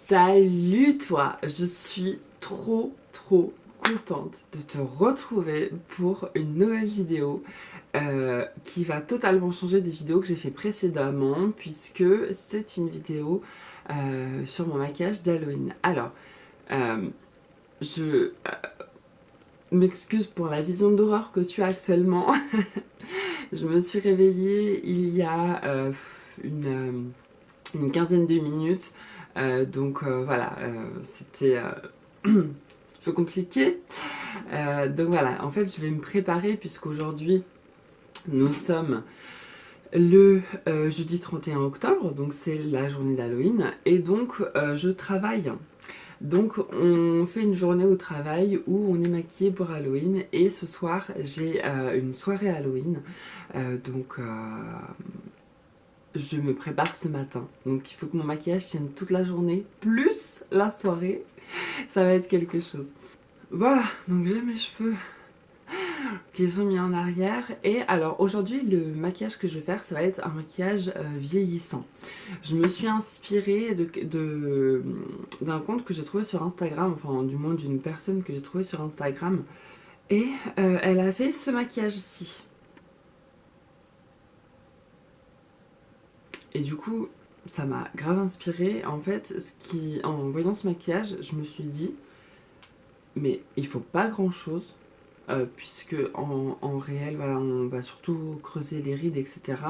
Salut toi, je suis trop contente de te retrouver pour une nouvelle vidéo qui va totalement changer des vidéos que j'ai fait précédemment puisque c'est une vidéo sur mon maquillage d'Halloween. Alors, je m'excuse pour la vision d'horreur que tu as actuellement. Je me suis réveillée il y a une quinzaine de minutes. Voilà, c'était un peu compliqué. Donc voilà, en fait je vais me préparer puisqu'aujourd'hui nous sommes le jeudi 31 octobre, donc c'est la journée d'Halloween, et donc je travaille. Donc on fait une journée au travail où on est maquillé pour Halloween, et ce soir j'ai une soirée Halloween. Je me prépare ce matin, donc il faut que mon maquillage tienne toute la journée, plus la soirée, ça va être quelque chose. Voilà, donc j'ai mes cheveux qui sont mis en arrière, et alors aujourd'hui le maquillage que je vais faire, ça va être un maquillage vieillissant. Je me suis inspirée d'un compte que j'ai trouvé sur Instagram, enfin du moins d'une personne que j'ai trouvé sur Instagram, et elle a fait ce maquillage-ci. Et du coup, ça m'a grave inspirée. En fait, en voyant ce maquillage, je me suis dit, mais il faut pas grand chose, puisque en réel, voilà, on va surtout creuser les rides, etc.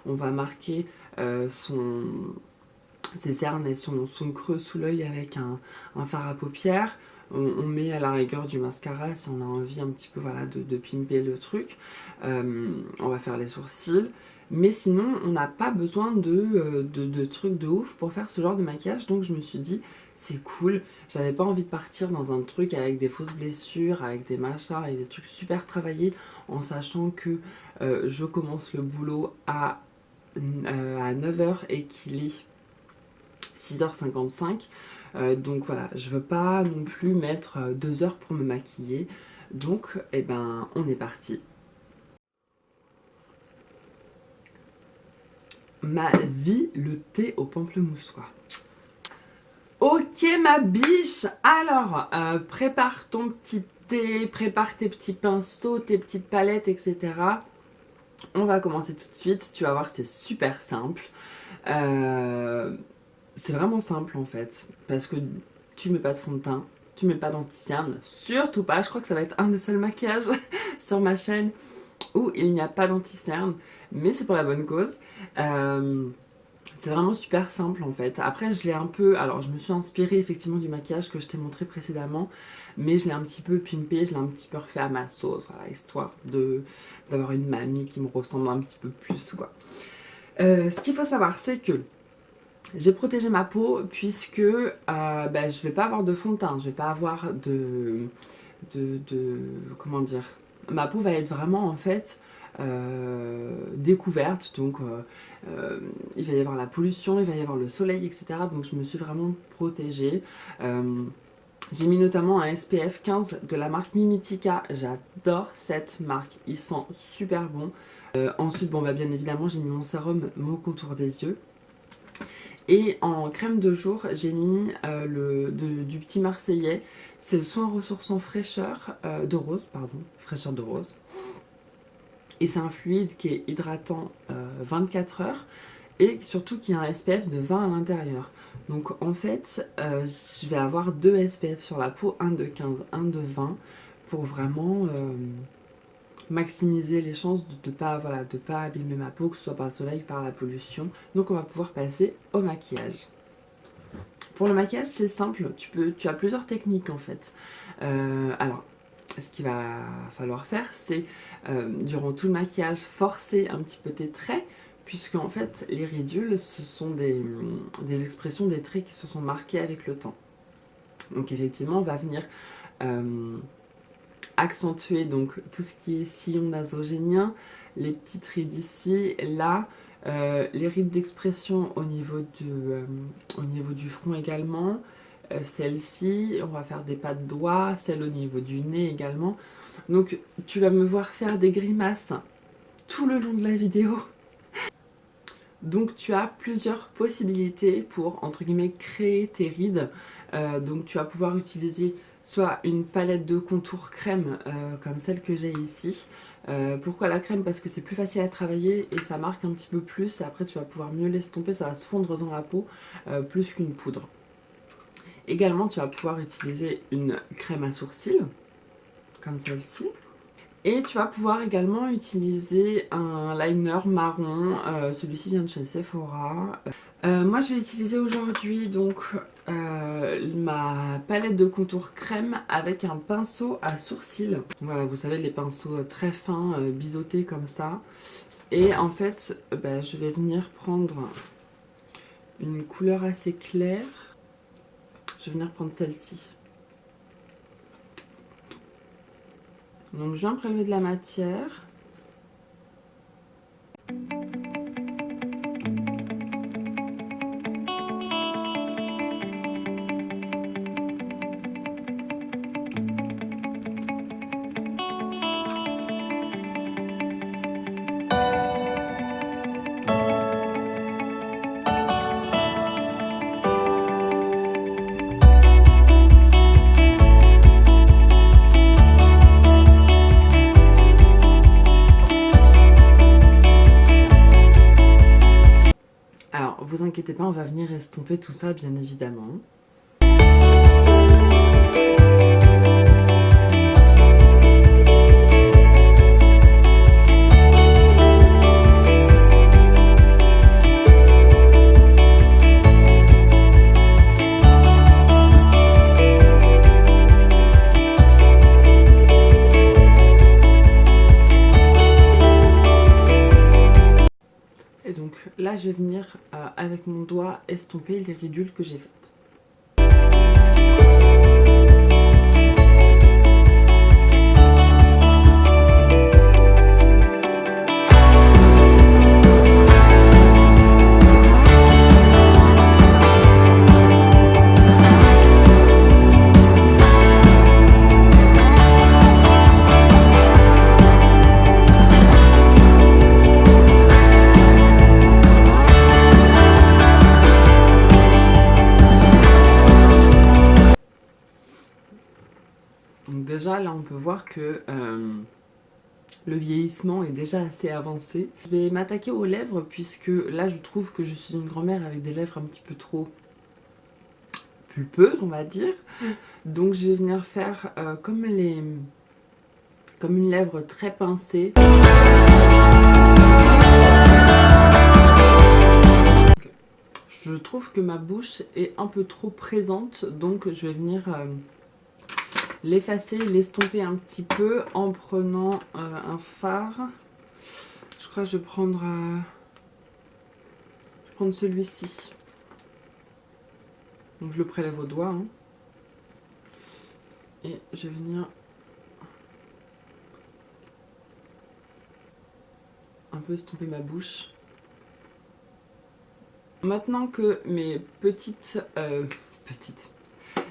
On va marquer ses cernes et son creux sous l'œil avec un fard à paupières. On met à la rigueur du mascara si on a envie un petit peu, voilà, de pimper le truc. On va faire les sourcils. Mais sinon, on n'a pas besoin de trucs de ouf pour faire ce genre de maquillage. Donc je me suis dit, c'est cool. J'avais pas envie de partir dans un truc avec des fausses blessures, avec des machins, et des trucs super travaillés, en sachant que je commence le boulot à 9h et qu'il est 6h55. Donc voilà, je veux pas non plus mettre 2 heures pour me maquiller. Donc, eh ben, on est parti. Ma vie, le thé au pamplemousse, quoi. Ok, ma biche. Alors, prépare ton petit thé, prépare tes petits pinceaux, tes petites palettes, etc. On va commencer tout de suite. Tu vas voir, c'est super simple. C'est vraiment simple en fait, parce que tu mets pas de fond de teint, tu mets pas d'anti-cerne, surtout pas. Je crois que ça va être un des seuls maquillages sur ma chaîne où il n'y a pas d'anti-cerne, mais c'est pour la bonne cause. C'est vraiment super simple en fait. Après je l'ai un peu, alors je me suis inspirée effectivement du maquillage que je t'ai montré précédemment, mais je l'ai un petit peu pimpé, je l'ai un petit peu refait à ma sauce, voilà, histoire d'avoir une mamie qui me ressemble un petit peu plus, quoi. Ce qu'il faut savoir, c'est que j'ai protégé ma peau puisque je vais pas avoir de fond de teint, je vais pas avoir comment dire, ma peau va être vraiment en fait découverte, donc il va y avoir la pollution, il va y avoir le soleil, etc. Donc je me suis vraiment protégée. J'ai mis notamment un SPF 15 de la marque Mimitica, j'adore cette marque, ils sont super bons. Ensuite, bon, bien évidemment, j'ai mis mon sérum, mon contour des yeux. Et en crème de jour, j'ai mis du Petit Marseillais. C'est le soin ressourçant fraîcheur de rose, pardon, fraîcheur de rose. Et c'est un fluide qui est hydratant 24 heures et surtout qui a un SPF de 20 à l'intérieur. Donc en fait, je vais avoir 2 SPF sur la peau, un de 15, un de 20, pour vraiment maximiser les chances de ne pas abîmer ma peau, que ce soit par le soleil, par la pollution. Donc on va pouvoir passer au maquillage. Pour le maquillage, c'est simple, tu as plusieurs techniques en fait. Alors, ce qu'il va falloir faire, c'est durant tout le maquillage, forcer un petit peu tes traits, puisque en fait, les ridules, ce sont des expressions des traits qui se sont marqués avec le temps. Donc effectivement, on va venir accentuer donc tout ce qui est sillon nasogénien, les petites rides ici, là, les rides d'expression au niveau du front également, celle-ci, on va faire des pas de doigts, celle au niveau du nez également. Donc tu vas me voir faire des grimaces tout le long de la vidéo. Donc tu as plusieurs possibilités pour, entre guillemets, créer tes rides. Donc tu vas pouvoir utiliser soit une palette de contour crème comme celle que j'ai ici. Pourquoi la crème? Parce que c'est plus facile à travailler et ça marque un petit peu plus. Et après tu vas pouvoir mieux l'estomper, ça va se fondre dans la peau plus qu'une poudre. Également tu vas pouvoir utiliser une crème à sourcils comme celle-ci. Et tu vas pouvoir également utiliser un liner marron, celui-ci vient de chez Sephora. Moi je vais utiliser aujourd'hui donc ma palette de contour crème avec un pinceau à sourcils. Voilà, vous savez les pinceaux très fins, biseautés comme ça. Et en fait je vais venir prendre une couleur assez claire. Je vais venir prendre celle-ci. Donc je viens prélever de la matière. Alors, vous inquiétez pas, on va venir estomper tout ça, bien évidemment. Là, je vais venir avec mon doigt estomper les ridules que j'ai faites. Donc déjà là on peut voir que le vieillissement est déjà assez avancé. Je vais m'attaquer aux lèvres puisque là je trouve que je suis une grand-mère avec des lèvres un petit peu trop pulpeuses on va dire. Donc je vais venir faire comme une lèvre très pincée. Je trouve que ma bouche est un peu trop présente donc je vais venir l'effacer, l'estomper un petit peu en prenant un fard. Je crois que je vais prendre celui-ci. Donc je le prélève au doigt. Hein. Et je vais venir un peu estomper ma bouche. Maintenant que mes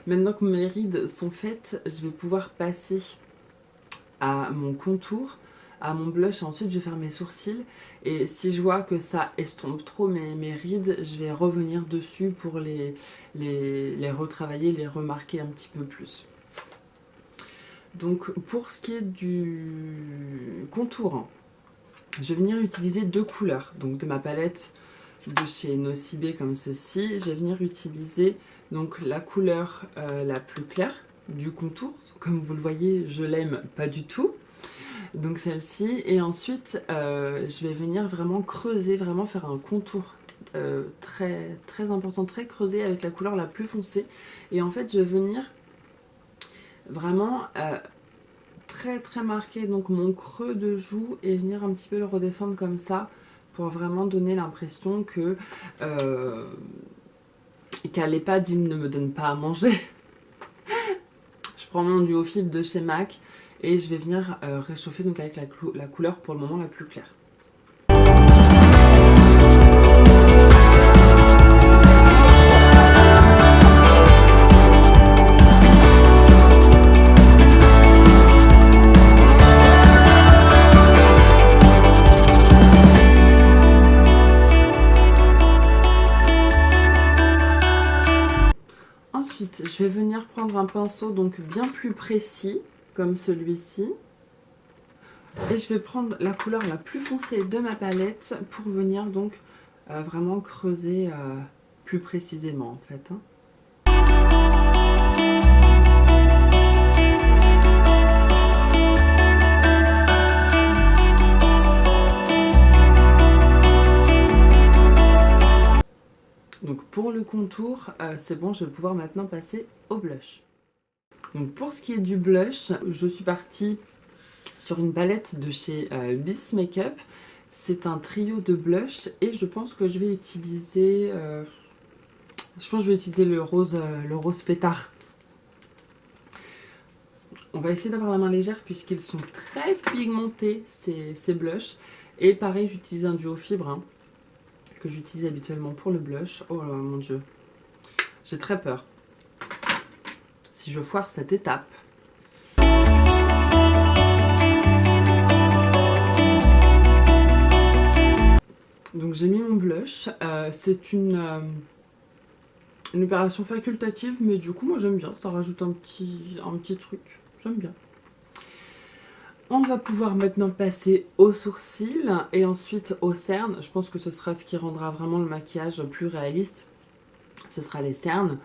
maintenant que mes rides sont faites, je vais pouvoir passer à mon contour, à mon blush. Ensuite, je vais faire mes sourcils. Et si je vois que ça estompe trop mes rides, je vais revenir dessus pour les retravailler, les remarquer un petit peu plus. Donc, pour ce qui est du contour, je vais venir utiliser deux couleurs. Donc, de ma palette de chez Nocibé comme ceci, je vais venir utiliser donc la couleur la plus claire du contour. Comme vous le voyez, je l'aime pas du tout. Donc celle-ci. Et ensuite, je vais venir vraiment creuser, vraiment faire un contour très, très important, très creusé avec la couleur la plus foncée. Et en fait, je vais venir vraiment très, très marquer donc mon creux de joue et venir un petit peu le redescendre comme ça pour vraiment donner l'impression que qu'à l'EHPAD, il ne me donne pas à manger. Je prends mon duo fibre de chez MAC et je vais venir réchauffer donc avec la couleur pour le moment la plus claire. vais venir prendre un pinceau donc bien plus précis, comme celui-ci. Et je vais prendre la couleur la plus foncée de ma palette pour venir donc vraiment creuser plus précisément en fait. Donc pour le contour, c'est bon, je vais pouvoir maintenant passer au blush. Donc pour ce qui est du blush, je suis partie sur une palette de chez Bis Makeup. C'est un trio de blush et je pense que je vais utiliser le rose pétard. On va essayer d'avoir la main légère puisqu'ils sont très pigmentés ces blushs. Et pareil, j'utilise un duo fibre hein, que j'utilise habituellement pour le blush. Oh là mon dieu, j'ai très peur si je foire cette étape. Donc j'ai mis mon blush, c'est une opération facultative mais du coup moi j'aime bien, ça rajoute un petit truc, j'aime bien. On va pouvoir maintenant passer aux sourcils et ensuite aux cernes. Je pense que ce sera ce qui rendra vraiment le maquillage plus réaliste, ce sera les cernes.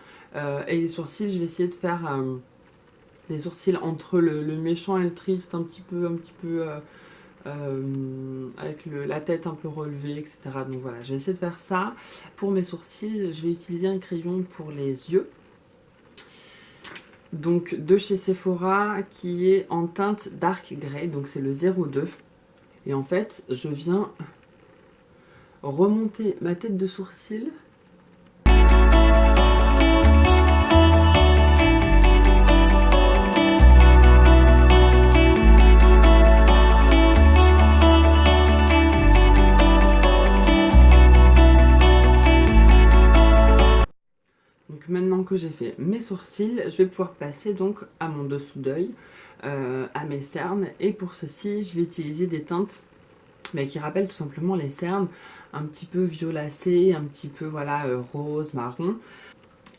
Et les sourcils, je vais essayer de faire des sourcils entre le méchant et le triste, un petit peu avec la tête un peu relevée, etc. Donc voilà, je vais essayer de faire ça. Pour mes sourcils, je vais utiliser un crayon pour les yeux. Donc de chez Sephora, qui est en teinte Dark Grey, donc c'est le 02. Et en fait, je viens remonter ma tête de sourcil. Maintenant que j'ai fait mes sourcils, je vais pouvoir passer donc à mon dessous d'œil, à mes cernes. Et pour ceci, je vais utiliser des teintes mais qui rappellent tout simplement les cernes, un petit peu violacées, un petit peu voilà rose, marron.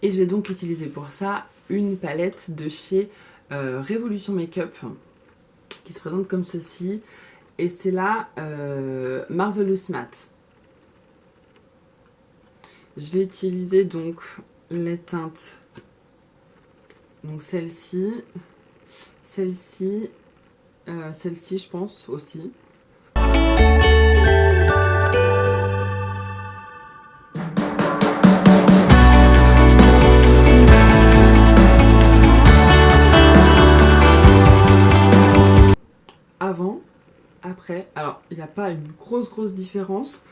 Et je vais donc utiliser pour ça une palette de chez Révolution Makeup qui se présente comme ceci. Et c'est la Marvelous Matte. Je vais utiliser donc les teintes, donc celle-ci je pense aussi. Avant, après, alors il n'y a pas une grosse différence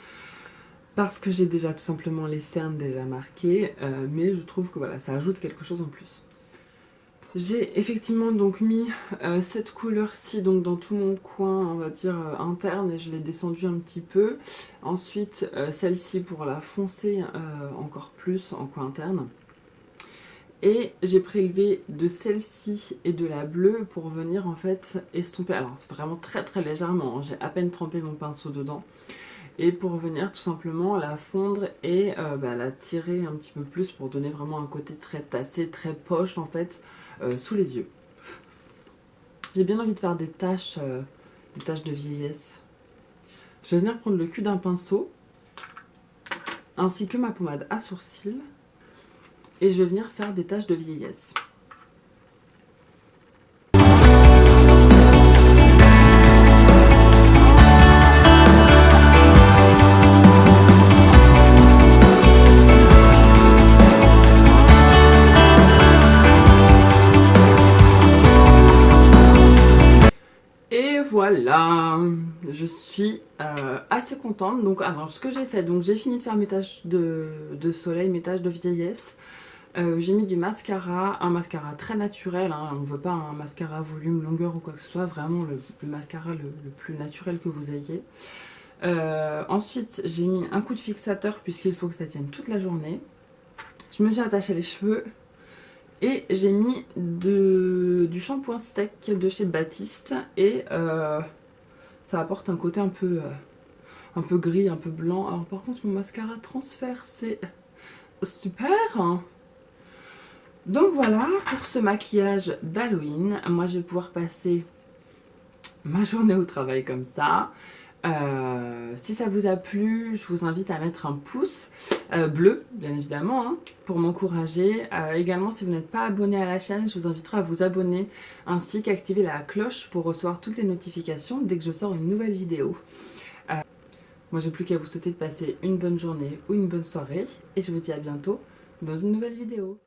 parce que j'ai déjà tout simplement les cernes déjà marquées, mais je trouve que voilà, ça ajoute quelque chose en plus. J'ai effectivement donc mis cette couleur-ci donc dans tout mon coin, on va dire interne, et je l'ai descendue un petit peu. Ensuite celle-ci pour la foncer encore plus en coin interne. Et j'ai prélevé de celle-ci et de la bleue pour venir en fait estomper, alors vraiment très légèrement, hein, j'ai à peine trempé mon pinceau dedans. Et pour venir tout simplement la fondre et la tirer un petit peu plus pour donner vraiment un côté très tassé, très poche en fait, sous les yeux. J'ai bien envie de faire des taches de vieillesse. Je vais venir prendre le cul d'un pinceau, ainsi que ma pommade à sourcils, et je vais venir faire des taches de vieillesse. Voilà, je suis assez contente. Donc alors ce que j'ai fait, donc j'ai fini de faire mes taches de soleil, mes taches de vieillesse. J'ai mis du mascara, un mascara très naturel, hein, on ne veut pas un mascara volume, longueur ou quoi que ce soit, vraiment le mascara le plus naturel que vous ayez. Ensuite j'ai mis un coup de fixateur puisqu'il faut que ça tienne toute la journée. Je me suis attaché les cheveux. Et j'ai mis du shampoing sec de chez Baptiste et ça apporte un côté un peu gris, un peu blanc. Alors par contre mon mascara transfert c'est super, hein. Donc voilà pour ce maquillage d'Halloween. Moi je vais pouvoir passer ma journée au travail comme ça. Si ça vous a plu, je vous invite à mettre un pouce bleu, bien évidemment, hein, pour m'encourager. Également, si vous n'êtes pas abonné à la chaîne, je vous inviterai à vous abonner ainsi qu'activer la cloche pour recevoir toutes les notifications dès que je sors une nouvelle vidéo. Moi, j'ai plus qu'à vous souhaiter de passer une bonne journée ou une bonne soirée et je vous dis à bientôt dans une nouvelle vidéo.